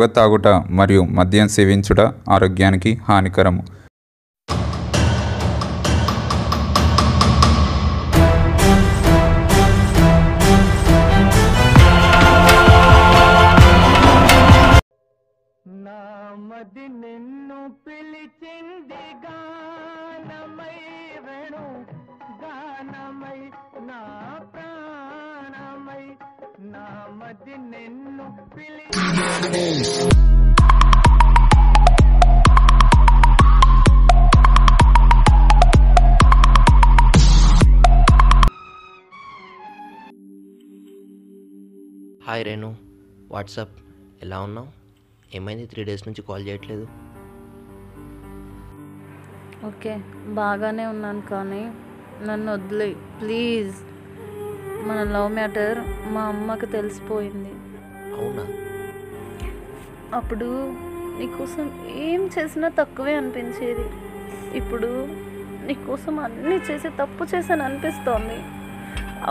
పొగ తాగుట మరియు మద్యం సేవించుట ఆరోగ్యానికి హానికరము. నామది నిన్ను పిలిచింది గానమై వేణు గానమై నా ప్రాణమై నామది నిన్ను హాయ్ రేణు, వాట్సాప్, ఎలా ఉన్నావు? ఏమైంది 3 days నుంచి కాల్ చేయట్లేదు? ఓకే, బాగానే ఉన్నాను, కానీ నన్ను వదిలే ప్లీజ్. మన లవ్ మ్యాటర్ మా అమ్మకి తెలిసిపోయింది. అవునా? అప్పుడు నీకోసం ఏం చేసినా తక్కువే అనిపించేది. ఇప్పుడు నీకోసం అన్నీ చేసి తప్పు చేశాను అనిపిస్తోంది.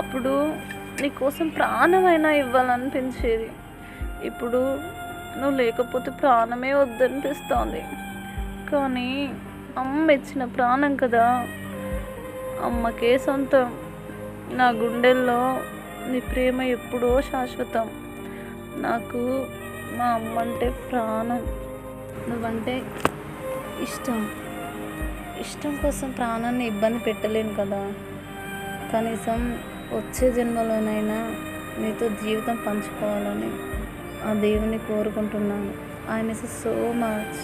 అప్పుడు నీకోసం ప్రాణమైనా ఇవ్వాలనిపించేది. ఇప్పుడు నువ్వు లేకపోతే ప్రాణమే వద్దనిపిస్తోంది. కానీ అమ్మ ఇచ్చిన ప్రాణం కదా, అమ్మకే సొంతం. నా గుండెల్లో నీ ప్రేమ ఎప్పుడో శాశ్వతం. నాకు మా అమ్మ అంటే ప్రాణం. నువ్వంటే ఇష్టం. ఇష్టం కోసం ప్రాణాన్ని ఇబ్బంది పెట్టలేను కదా. కనీసం వచ్చే జన్మలోనైనా నీతో జీవితం పంచుకోవాలని ఆ దేవుని కోరుకుంటున్నాను. I miss so much.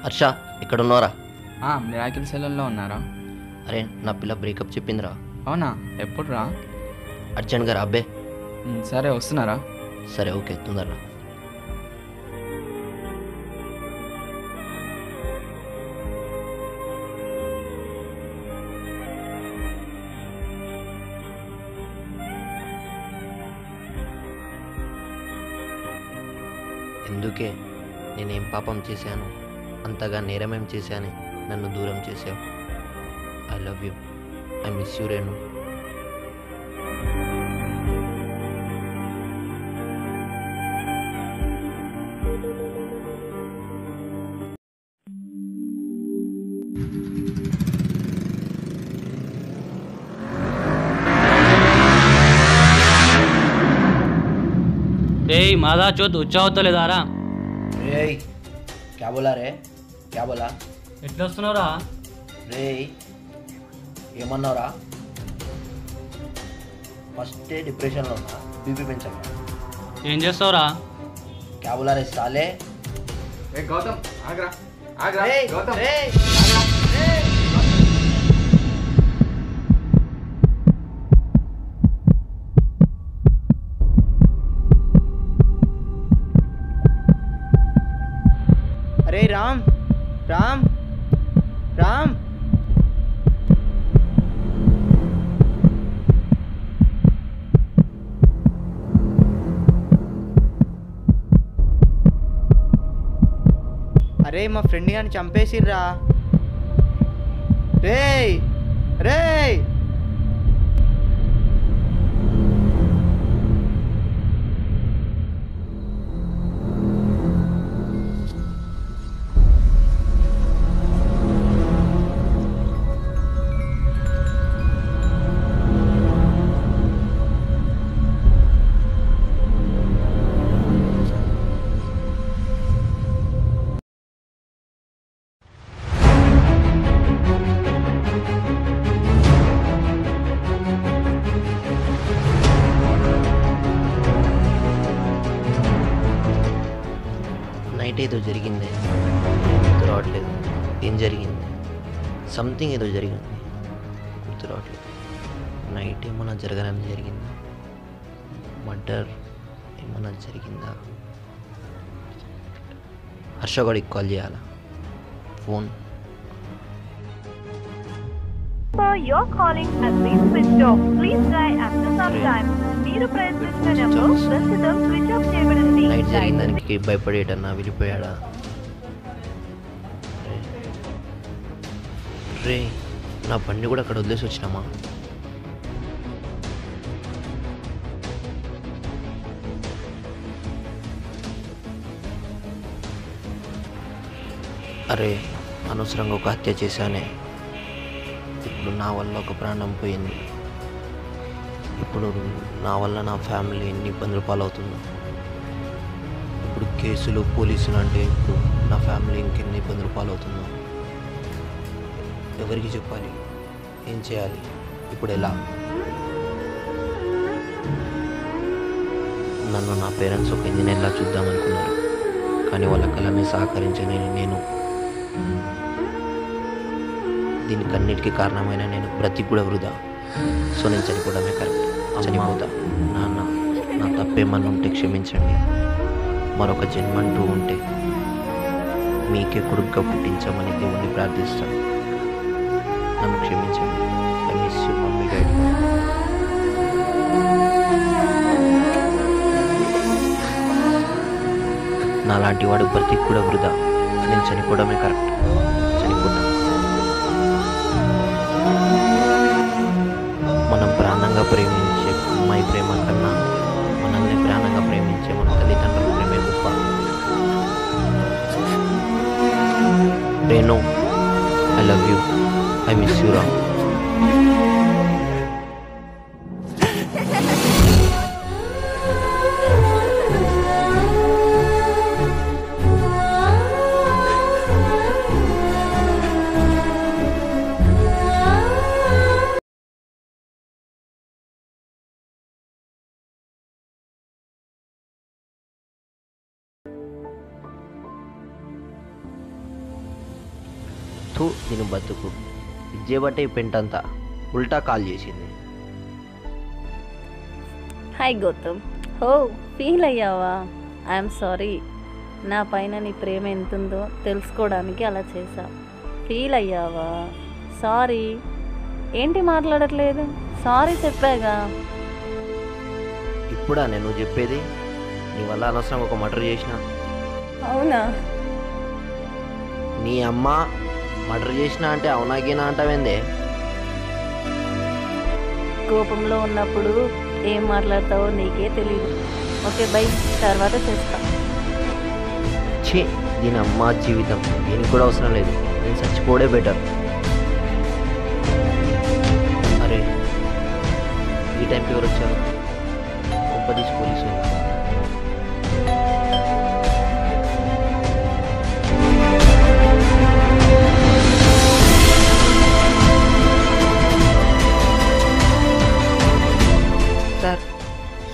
Harsha, ఇక్కడ ఉన్నారా? మిరాకిల్ సెలూన్లో ఉన్నారా? అరే, నా పిల్ల బ్రేకప్ చెప్పిందిరా. అవునా? ఎప్పుడు రా? అర్జెంట్గా రా అబ్బే. సరే, వస్తున్నారా? సరే, ఓకే, తొందరరా. ఎందుకే? నేనేం పాపం చేశాను? అంతగా నేరమేం చేశాను నన్ను దూరం చేశావు? I love you. I miss you Renu. मादा चौथ उच्चा होता लेदारा रे क्या बोला रे? क्या बोला? ఎట్లా వస్తున్నావురా? రే ఏమన్నావురా? ఫస్ట్ డిప్రెషన్లో ఉన్నా, బీపీ పెంచాను. ఏం చేస్తావురా? क्या बोला रे साले? గౌతమ్, ఆగ్రా ఆగ్రా. గౌతమ్, अरे राम राम राम అరే మా ఫ్రెండ్ గాని చంపేసిర్రా. రేయ్ రేయ్ నైట్ ఏదో జరిగింది, గుర్తు రావట్లేదు. ఏం జరిగింది? సంథింగ్ ఏదో జరిగింది, గుర్తు రావట్లేదు. నైట్ ఏమన్నా జరగాలని జరిగింది. మర్డర్ ఏమన్నా జరిగిందా? హర్షగడికి కాల్ చేయాలా? Phone your calling has been switched off. Please try after some time. మీరు ప్రయత్నించిన నెంబర్ ప్రస్తుతం స్విచ్ ఆఫ్ చేయబడింది. నైట్ జరిగిన దానికి భయపడేటన్నా వెళ్ళిపోయాడా? రే, నా బండి కూడా అక్కడ వదిలేసి వచ్చినామా? అరే, అనవసరంగా ఒక హత్య చేశానే. ఇప్పుడు నా వల్ల ఒక ప్రాణం పోయింది. ఇప్పుడు నా వల్ల నా ఫ్యామిలీ ఎన్ని ఇబ్బందులు పాలవుతుందో. ఇప్పుడు కేసులు పోలీసులు అంటే ఇప్పుడు నా ఫ్యామిలీ ఇంకెన్ని ఇబ్బందులు పాలవుతుందో. ఎవరికి చెప్పాలి? ఏం చేయాలి? ఇప్పుడు ఎలా? నన్ను నా పేరెంట్స్ ఒక ఇంజనీర్లా చూద్దామనుకున్నారు, కానీ వాళ్ళ కళని సహకరించని నేను, దీనికన్నిటికీ కారణమైన నేను బ్రతికి కూడా వృధా. సో నేను చనిపోవడమే కరెక్ట్. చనిపోతా. నాన్న, నా తప్పేమన్నా ఉంటే క్షమించండి. మరొక జన్మంటూ ఉంటే మీకే కొడుకుగా పుట్టించమని దేవుణ్ణి ప్రార్థిస్తాను. నన్ను క్షమించండి. I miss you mummy daddy. నాలాంటి వాడు బ్రతికి కూడా వృధా. నేను చనిపోవడమే కరెక్ట్. చనిపోతాను. మనం ప్రాణంగా ప్రేమించే అమ్మాయి ప్రేమ కన్నా మనల్ని ప్రాణంగా ప్రేమించే మన తల్లిదండ్రుల ప్రేమే గొప్ప. Renu, I love you. I miss you రా. దీని బతుకు ఇచ్చేబట్టే ఈ పెంటంతా ఉల్టా కాల్ చేసింది. హాయ్ గౌతమ్. హో, ఫీల్ అయ్యావా? I'm sorry. నా పైన నీ ప్రేమ ఎంతుందో తెలుసుకోవడానికి అలా చేశా. ఫీల్ అయ్యావా? సారీ. ఏంటి మాట్లాడట్లేదు? సారీ చెప్పాగా. ఇప్పుడా నేను చెప్పేది? నీ వల్ల అనవసరంగా ఒక మర్డర్ చేసిన. అవునా? నీ అమ్మ మర్డర్ చేసిన అంటే అవునాగేనా అంటావేందే? కోపంలో ఉన్నప్పుడు ఏం మాట్లాడతావో నీకే తెలియదు. ఓకే బై, తర్వాత చేస్తా. ఛీ, దీని అమ్మ జీవితం దీనికి కూడా అవసరం లేదు. నేను చచ్చిపోవడే బెటర్. అరే, ఈ టైంకి ఎవరు వచ్చారు? గొప్పదీసి police.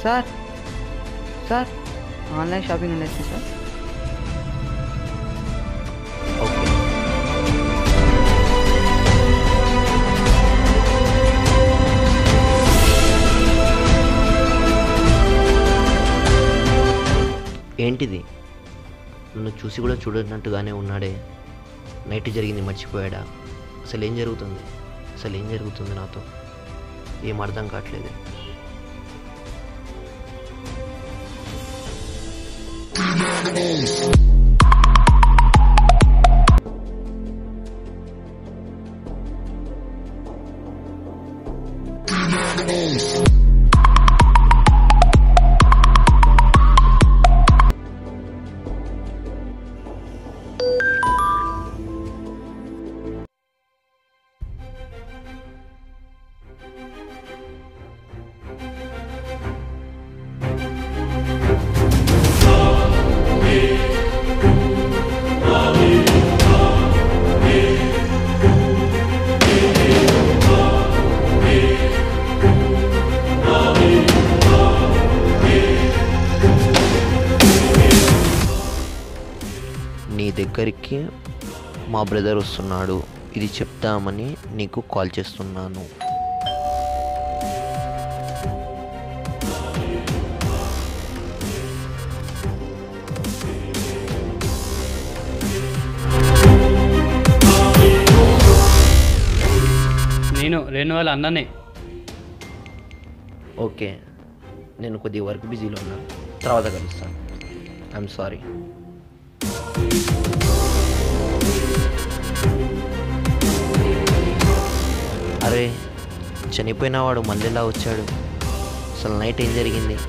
Sir sir online shopping ఉండేది సార్. ఓకే, ఏంటిది? నన్ను చూసి కూడా చూడనట్టుగానే ఉన్నాడే. నైట్ జరిగింది మర్చిపోయాడా? అసలు ఏం జరుగుతుంది? నాతో ఏం అర్థం కావట్లేదు. నీ దగ్గరికి మా బ్రదర్ వస్తున్నాడు, ఇది చెప్తామని నీకు కాల్ చేస్తున్నాను. రేణు వాళ్ళ అన్ననే. ఓకే, నేను కొద్దిగా వర్క్ బిజీలో ఉన్నాను, తర్వాత కలుస్తాను. I'm sorry. అరే, చనిపోయిన వాడు మళ్ళీ ఎలా వచ్చాడు? అసలు నైట్ ఏం జరిగింది?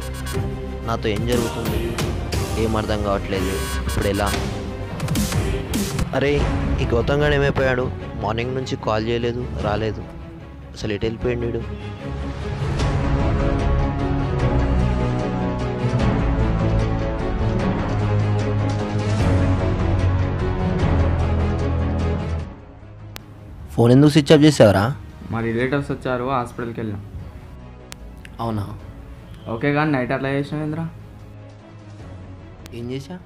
నాతో ఏం జరుగుతుంది? ఏం అర్థం కావట్లేదు. ఇప్పుడు ఎలా? అరే, ఈ గౌతమ్ గాడు ఏమైపోయాడు? మార్నింగ్ నుంచి కాల్ చేయలేదు, రాలేదు. అసలు ఎటు వెళ్ళిపోయాడు వీడు? ఫోన్ ఎందుకు స్విచ్ ఆఫ్ చేసావరా? మా రిలేటివ్స్ వచ్చారు, హాస్పిటల్కి వెళ్ళాం. అవునా? ఓకే, కానీ నైట్ అట్లా చేసినావు ఏంద్రా? ఏం చేసా?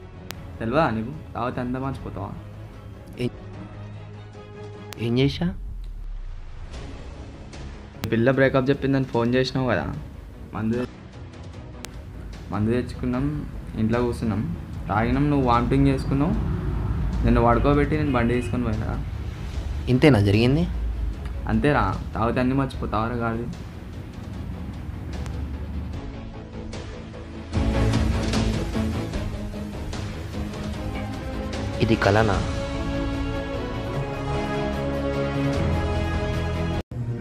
తెలియదా నీకు? తాగితే అంతా మర్చిపోతావా? ఏం చేసా? పిల్ల బ్రేకప్ చెప్పిందని ఫోన్ చేసినావు కదా. మందు తెచ్చుకున్నాం, ఇంట్లో కూర్చున్నాం, తాగినాం, నువ్వు వామిటింగ్ చేసుకున్నావు. నిన్ను పడుకోబెట్టి నేను బండి తీసుకొని పోయినా. ఇంతేనా జరిగింది? అంతేరా, తాగితే అన్నీ మర్చిపోతావరా గాడి. ఇది కలనా?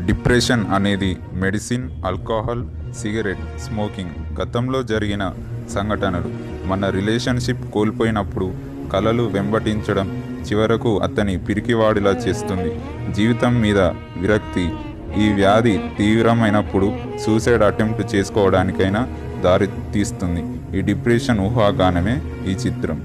డిప్రెషన్ అనేది మెడిసిన్, ఆల్కహాల్, సిగరెట్, స్మోకింగ్ గతంలో జరిగిన సంఘటనలు. మన రిలేషన్షిప్ కోల్పోయినప్పుడు కలలు వెంబడించడం చివరకు అతని పిరికివాడిలా చేస్తుంది. జీవితం మీద విరక్తి. ఈ వ్యాధి తీవ్రమైనప్పుడు సూసైడ్ అటెంప్ట్ చేసుకోవడానికైనా దారి తీస్తుంది. ఈ డిప్రెషన్ ఊహాగానమే ఈ చిత్రం.